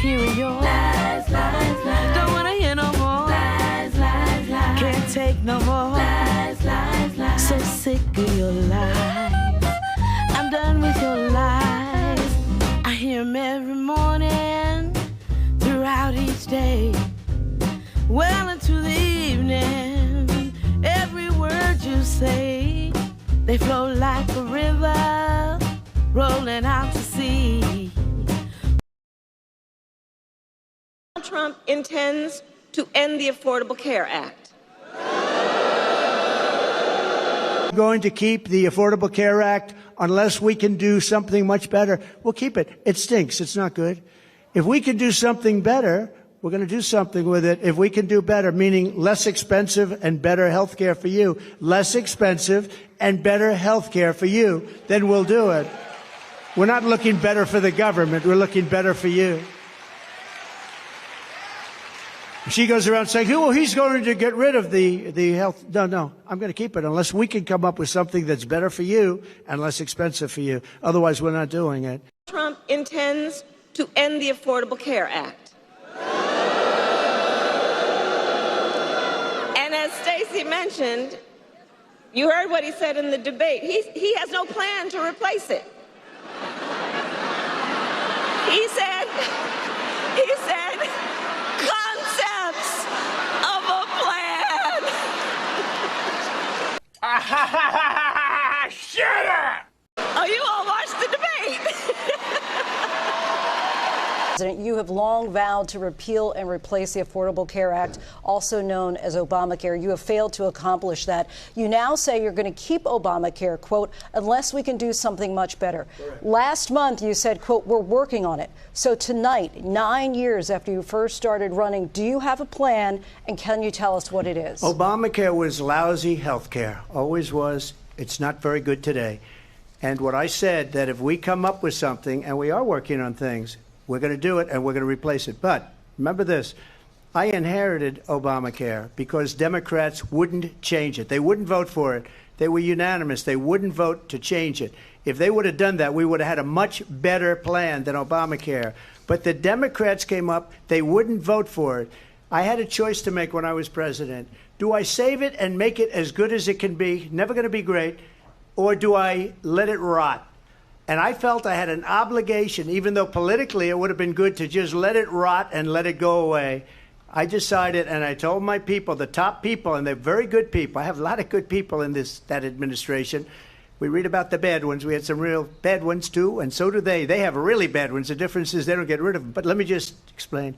hear your lies, lies, lies. Don't wanna hear no more lies, lies, lies. Can't take no more lies, lies, lies. So sick of your lies. I'm done with your lies. I hear them every morning, throughout each day, well into the evening. Every word you say, they flow like a river rolling out to sea. Trump intends to end the Affordable Care Act. We're going to keep the Affordable Care Act unless we can do something much better. We'll keep it. It stinks. It's not good. If we can do something better, we're going to do something with it. If we can do better, meaning less expensive and better health care for you, less expensive and better health care for you, then we'll do it. We're not looking better for the government. We're looking better for you. She goes around saying, oh, he's going to get rid of the health. No, I'm going to keep it unless we can come up with something that's better for you and less expensive for you. Otherwise, we're not doing it. Trump intends to end the Affordable Care Act. And as Stacey mentioned, you heard what he said in the debate. He has no plan to replace it. He said, concepts of a plan. Shut up! Oh, you all watched the debate. President, you have long vowed to repeal and replace the Affordable Care Act, also known as Obamacare. You have failed to accomplish that. You now say you're going to keep Obamacare, quote, unless we can do something much better. Correct. Last month, you said, quote, we're working on it. So tonight, 9 years after you first started running, do you have a plan, and can you tell us what it is? Obamacare was lousy health care. Always was. It's not very good today. And what I said, that if we come up with something, and we are working on things, we're going to do it, and we're going to replace it. But remember this. I inherited Obamacare because Democrats wouldn't change it. They wouldn't vote for it. They were unanimous. They wouldn't vote to change it. If they would have done that, we would have had a much better plan than Obamacare. But the Democrats came up. They wouldn't vote for it. I had a choice to make when I was president. Do I save it and make it as good as it can be, never going to be great, or do I let it rot? And I felt I had an obligation, even though politically it would have been good to just let it rot and let it go away. I decided, and I told my people, the top people, and they're very good people. I have a lot of good people in that administration. We read about the bad ones. We had some real bad ones, too, and so do they. They have really bad ones. The difference is they don't get rid of them. But let me just explain.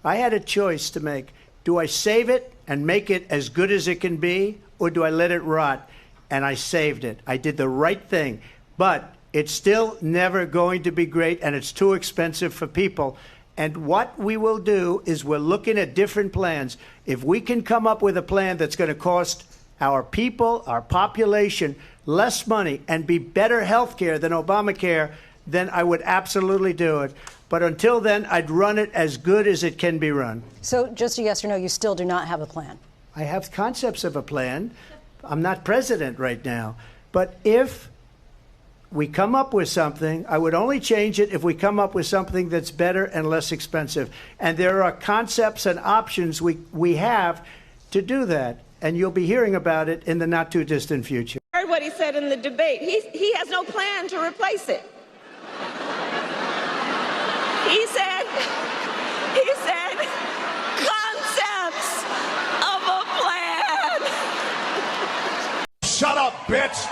I had a choice to make. Do I save it and make it as good as it can be, or do I let it rot? And I saved it. I did the right thing. But it's still never going to be great, and it's too expensive for people. And what we will do is we're looking at different plans. If we can come up with a plan that's going to cost our people, our population, less money and be better health care than Obamacare, then I would absolutely do it. But until then, I'd run it as good as it can be run. So just a yes or no, you still do not have a plan? I have concepts of a plan. I'm not president right now. But if we come up with something, I would only change it if we come up with something that's better and less expensive. And there are concepts and options we have to do that. And you'll be hearing about it in the not too distant future. I heard what he said in the debate. He has no plan to replace it. He said, concepts of a plan. Shut up, bitch!